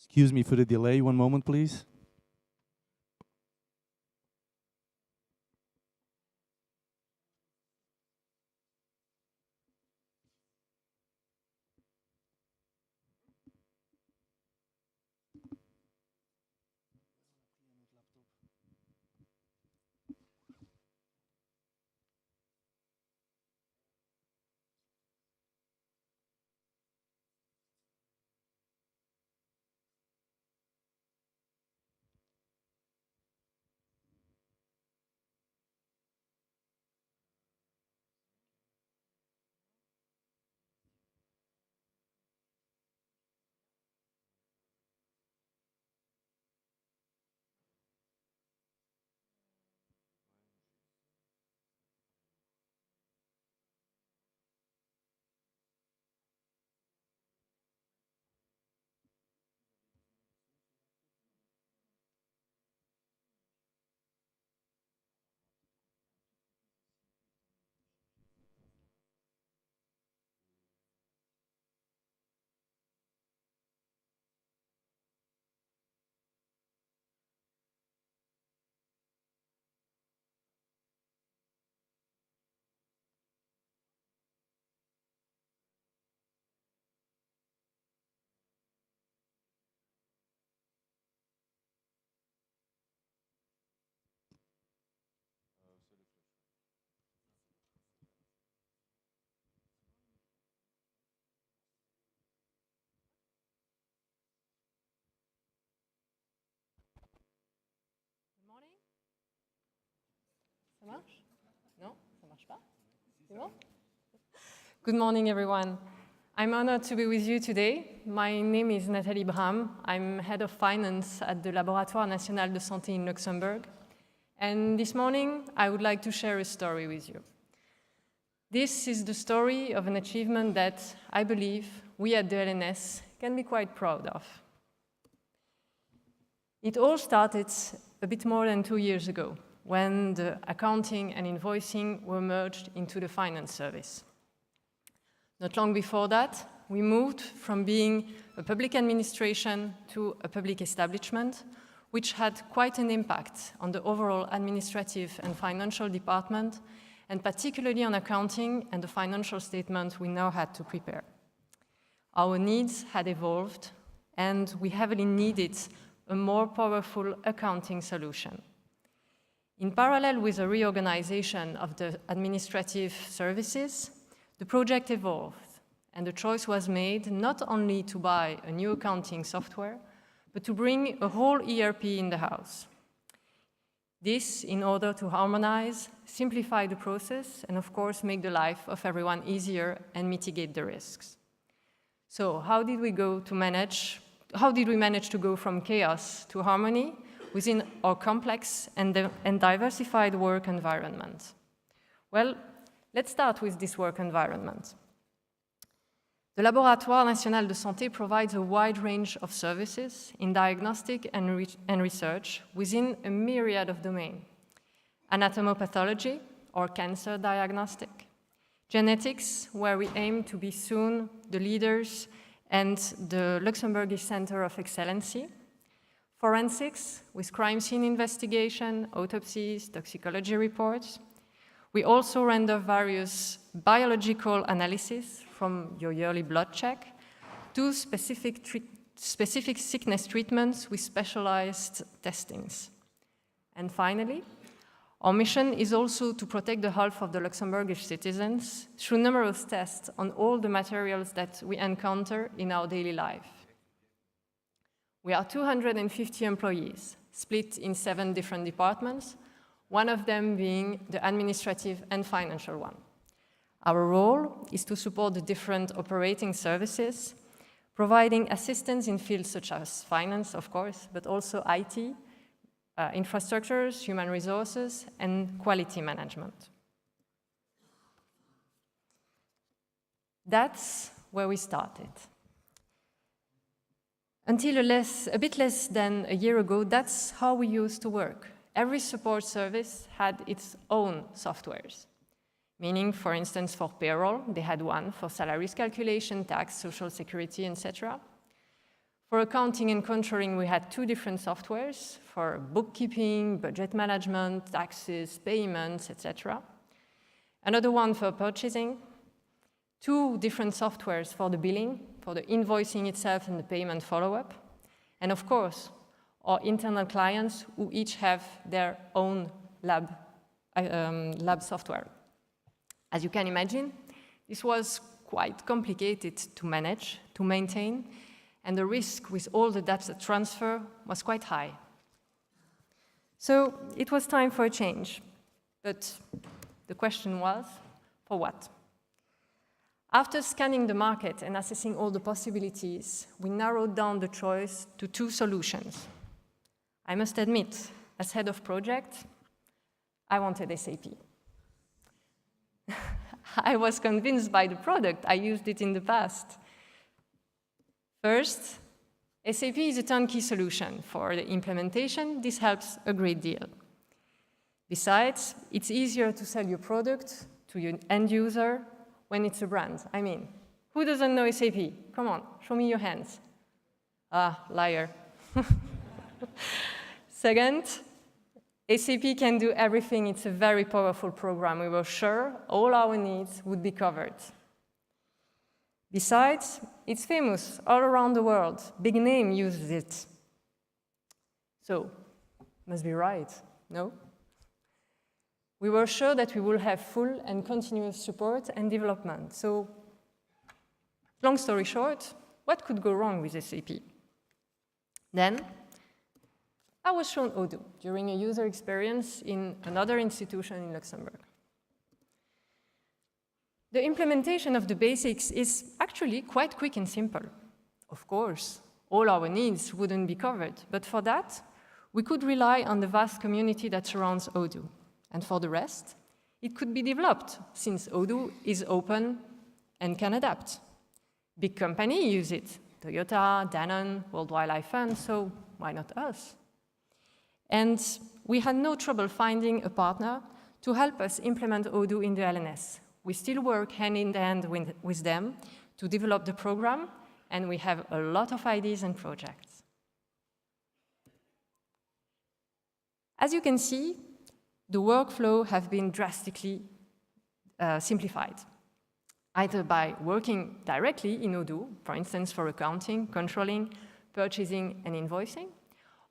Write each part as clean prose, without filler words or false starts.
Excuse me for the delay, one moment please. Ça marche? Non, ça marche pas? C'est bon? Good morning, everyone. I'm honored to be with you today. My name is Nathalie Bram. I'm head of finance at the Laboratoire National de Santé in Luxembourg. And this morning, I would like to share a story with you. This is the story of an achievement that I believe we at the LNS can be quite proud of. It all started a bit more than 2 years ago, when the accounting and invoicing were merged into the finance service. Not long before that, we moved from being a public administration to a public establishment, which had quite an impact on the overall administrative and financial department, and particularly on accounting and the financial statements we now had to prepare. Our needs had evolved, and we heavily needed a more powerful accounting solution. In parallel with the reorganization of the administrative services, the project evolved, and the choice was made not only to buy a new accounting software, but to bring a whole ERP in the house. This in order to harmonize, simplify the process, and of course make the life of everyone easier and mitigate the risks. So how did we manage to go from chaos to harmony within our complex and diversified work environment? Well, let's start with this work environment. The Laboratoire National de Santé provides a wide range of services in diagnostic and research within a myriad of domains. Anatomopathology, or cancer diagnostic. Genetics, where we aim to be soon the leaders and the Luxembourgish Center of Excellency. Forensics, with crime scene investigation, autopsies, toxicology reports. We also render various biological analysis from your yearly blood check to specific sickness treatments with specialized testings. And finally, our mission is also to protect the health of the Luxembourgish citizens through numerous tests on all the materials that we encounter in our daily life. We are 250 employees, split in 7 different departments, one of them being the administrative and financial one. Our role is to support the different operating services, providing assistance in fields such as finance, of course, but also IT, infrastructures, human resources, and quality management. That's where we started. Until a bit less than a year ago, that's how we used to work. Every support service had its own softwares. Meaning, for instance, for payroll, they had one for salaries calculation, tax, social security, etc. For accounting and controlling, we had 2 different softwares for bookkeeping, budget management, taxes, payments, etc. Another one for purchasing, 2 different softwares for the billing, for the invoicing itself and the payment follow-up. And of course, our internal clients who each have their own lab software. As you can imagine, this was quite complicated to manage, to maintain, and the risk with all the data transfer was quite high. So it was time for a change, but the question was, for what? After scanning the market and assessing all the possibilities, we narrowed down the choice to 2 solutions. I must admit, as head of project, I wanted SAP. I was convinced by the product. I used it in the past. First, SAP is a turnkey solution. For the implementation, this helps a great deal. Besides, it's easier to sell your product to your end user when it's a brand. I mean, who doesn't know SAP? Come on, show me your hands. Ah, liar. Second, SAP can do everything. It's a very powerful program. We were sure all our needs would be covered. Besides, it's famous all around the world. Big name uses it. So, must be right, no? We were sure that we will have full and continuous support and development. So, long story short, what could go wrong with SAP? Then, I was shown Odoo during a user experience in another institution in Luxembourg. The implementation of the basics is actually quite quick and simple. Of course, all our needs wouldn't be covered, but for that, we could rely on the vast community that surrounds Odoo. And for the rest, it could be developed, since Odoo is open and can adapt. Big companies use it, Toyota, Danone, World Wildlife Fund, so why not us? And we had no trouble finding a partner to help us implement Odoo in the LNS. We still work hand in hand with them to develop the program, and we have a lot of ideas and projects. As you can see, the workflow has been drastically simplified, either by working directly in Odoo, for instance, for accounting, controlling, purchasing, and invoicing,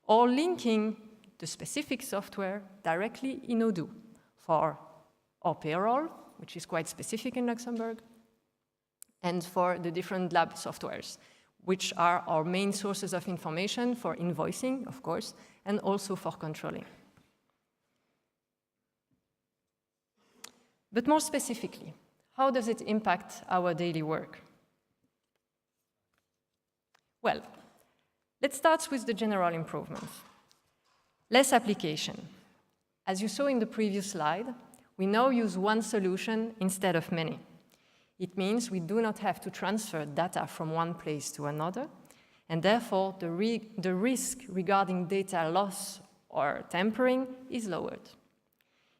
or linking the specific software directly in Odoo for our payroll, which is quite specific in Luxembourg, and for the different lab softwares, which are our main sources of information for invoicing, of course, and also for controlling. But more specifically, how does it impact our daily work? Well, let's start with the general improvements. Less application. As you saw in the previous slide, we now use one solution instead of many. It means we do not have to transfer data from one place to another, and therefore the risk regarding data loss or tampering is lowered.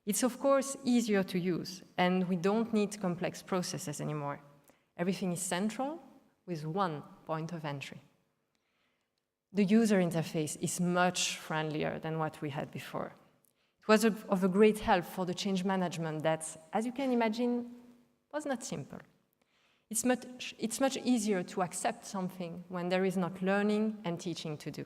It's of course easier to use, and we don't need complex processes anymore. Everything is central with one point of entry. The user interface is much friendlier than what we had before. It was of a great help for the change management that, as you can imagine, was not simple. It's much easier to accept something when there is not learning and teaching to do.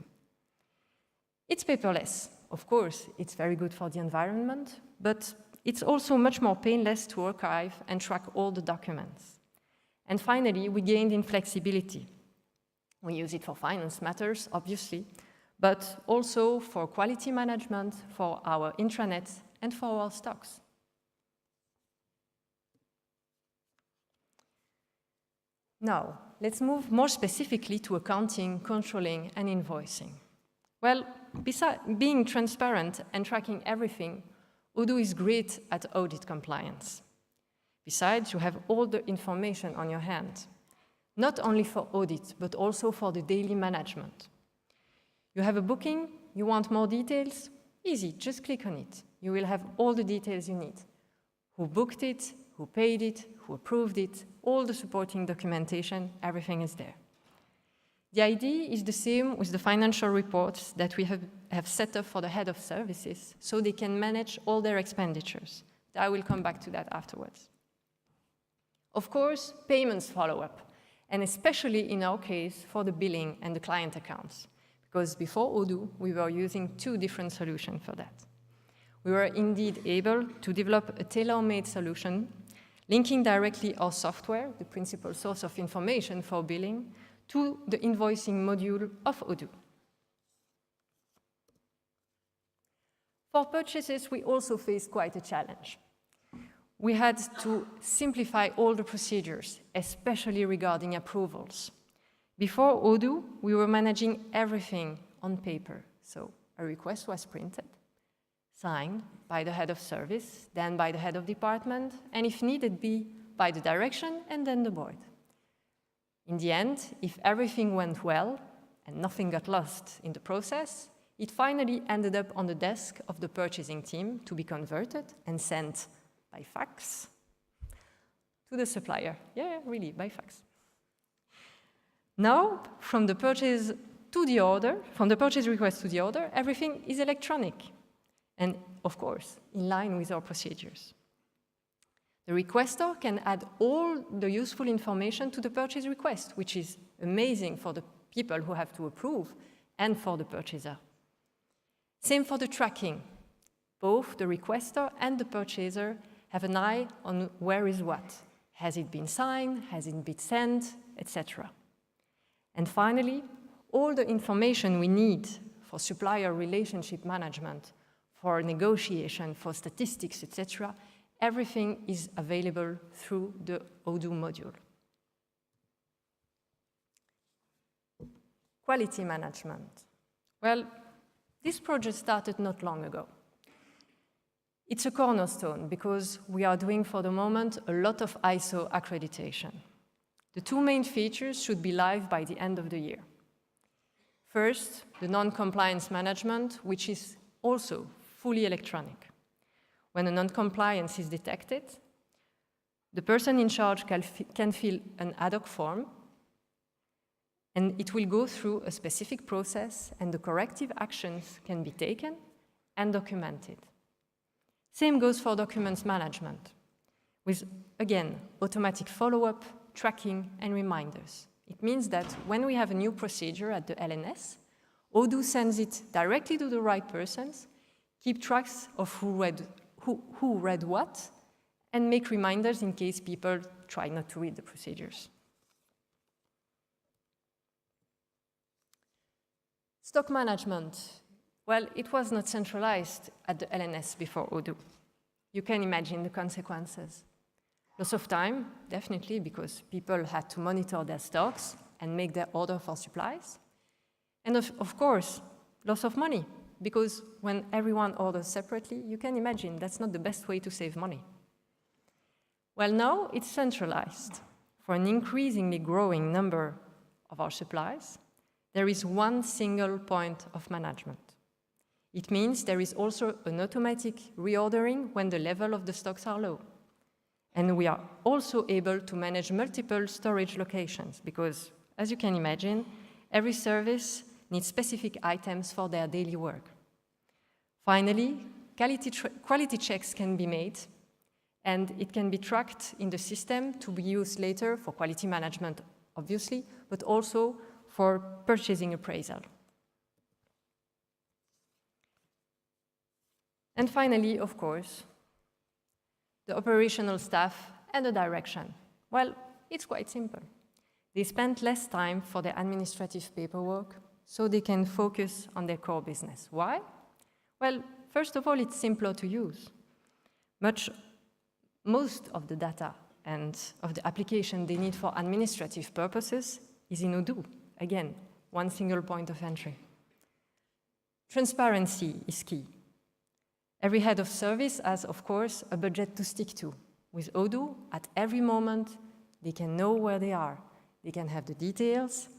It's paperless. Of course, it's very good for the environment, but it's also much more painless to archive and track all the documents. And finally, we gained in flexibility. We use it for finance matters, obviously, but also for quality management, for our intranet, and for our stocks. Now, let's move more specifically to accounting, controlling, and invoicing. Well, besides being transparent and tracking everything, Odoo is great at audit compliance. Besides, you have all the information on your hand, not only for audit, but also for the daily management. You have a booking, you want more details? Easy, just click on it. You will have all the details you need. Who booked it, who paid it, who approved it, all the supporting documentation, everything is there. The idea is the same with the financial reports that we have set up for the head of services, so they can manage all their expenditures. I will come back to that afterwards. Of course, payments follow up, and especially in our case for the billing and the client accounts, because before Odoo, we were using two different solutions for that. We were indeed able to develop a tailor-made solution, linking directly our software, the principal source of information for billing, to the invoicing module of Odoo. For purchases, we also faced quite a challenge. We had to simplify all the procedures, especially regarding approvals. Before Odoo, we were managing everything on paper. So a request was printed, signed by the head of service, then by the head of department, and if needed be, by the direction and then the board. In the end, if everything went well and nothing got lost in the process, it finally ended up on the desk of the purchasing team to be converted and sent by fax to the supplier. Yeah, really, by fax. Now, from the purchase to the order, from the purchase request to the order, everything is electronic. And of course, in line with our procedures. The requester can add all the useful information to the purchase request, which is amazing for the people who have to approve and for the purchaser. Same for the tracking. Both the requester and the purchaser have an eye on where is what. Has it been signed? Has it been sent? Etc. And finally, all the information we need for supplier relationship management, for negotiation, for statistics, etc., everything is available through the Odoo module. Quality management. Well, this project started not long ago. It's a cornerstone because we are doing for the moment a lot of ISO accreditation. The two main features should be live by the end of the year. First, the non-compliance management, which is also fully electronic. When a non-compliance is detected, the person in charge can fill an ad hoc form, and it will go through a specific process, and the corrective actions can be taken and documented. Same goes for documents management, with, again, automatic follow-up, tracking, and reminders. It means that when we have a new procedure at the LNS, Odoo sends it directly to the right persons, keep tracks of who read what, and make reminders in case people try not to read the procedures. Stock management. Well, it was not centralized at the LNS before Odoo. You can imagine the consequences. Loss of time, definitely, because people had to monitor their stocks and make their order for supplies. And of course, loss of money, because when everyone orders separately, you can imagine that's not the best way to save money. Well, now it's centralized. For an increasingly growing number of our supplies, there is one single point of management. It means there is also an automatic reordering when the level of the stocks are low. And we are also able to manage multiple storage locations because, as you can imagine, every service needs specific items for their daily work. Finally, quality checks can be made, and it can be tracked in the system to be used later for quality management, obviously, but also for purchasing appraisal. And finally, of course, the operational staff and the direction. Well, it's quite simple. They spend less time for their administrative paperwork, so they can focus on their core business. Why? Well, first of all, it's simpler to use. Most of the data and of the application they need for administrative purposes is in Odoo. Again, one single point of entry. Transparency is key. Every head of service has, of course, a budget to stick to. With Odoo, at every moment, they can know where they are. They can have the details.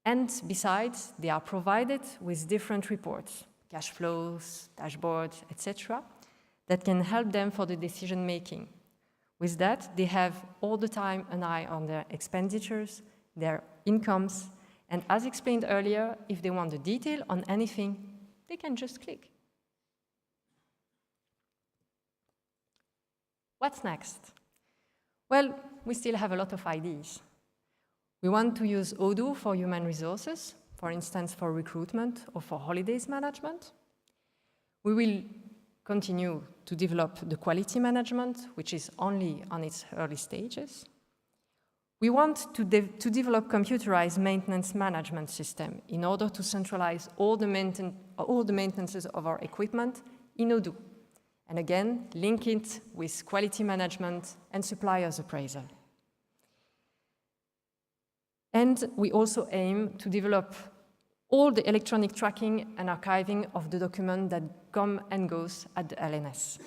And besides, they are provided with different reports, cash flows, dashboards, etc., that can help them for the decision making. With that, they have all the time an eye on their expenditures, their incomes, And as explained earlier, if they want the detail on anything, they can just click. What's next? Well, we still have a lot of ideas. We want to use Odoo for human resources, for instance, for recruitment or for holidays management. We will continue to develop the quality management, which is only on its early stages. We want to develop computerized maintenance management system in order to centralize all the maintenances of our equipment in Odoo. And again, link it with quality management and suppliers appraisal. And we also aim to develop all the electronic tracking and archiving of the document that come and goes at the LNS.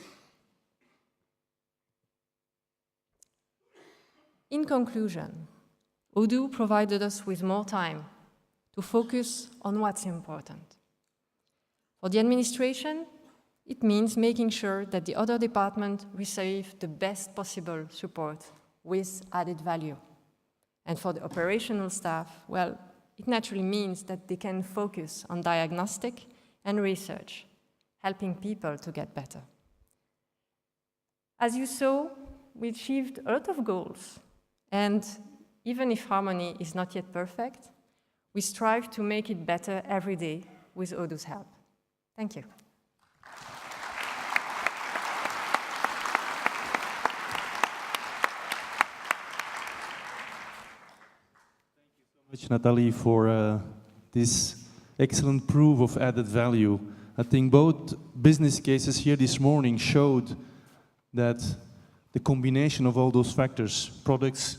In conclusion, Odoo provided us with more time to focus on what's important. For the administration, it means making sure that the other departments receive the best possible support with added value. And for the operational staff, well, it naturally means that they can focus on diagnostic and research, helping people to get better. As you saw, we achieved a lot of goals. And even if Harmony is not yet perfect, we strive to make it better every day with Odoo's help. Thank you. Thank you so much, Nathalie, for this excellent proof of added value. I think both business cases here this morning showed that the combination of all those factors, products,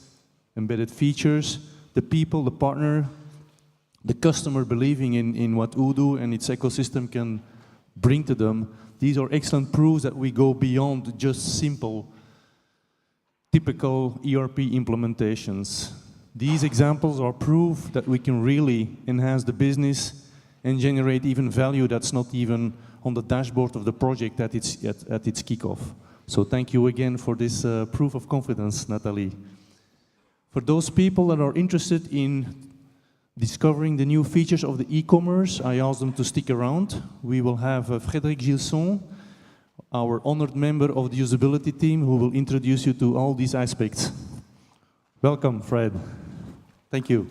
embedded features, the people, the partner, the customer believing in what Odoo and its ecosystem can bring to them, these are excellent proofs that we go beyond just simple, typical ERP implementations. These examples are proof that we can really enhance the business and generate even value that's not even on the dashboard of the project at its kickoff. So thank you again for this proof of confidence, Nathalie. For those people that are interested in discovering the new features of the e-commerce, I ask them to stick around. We will have Frédéric Gilson, our honored member of the usability team, who will introduce you to all these aspects. Welcome, Fred. Thank you.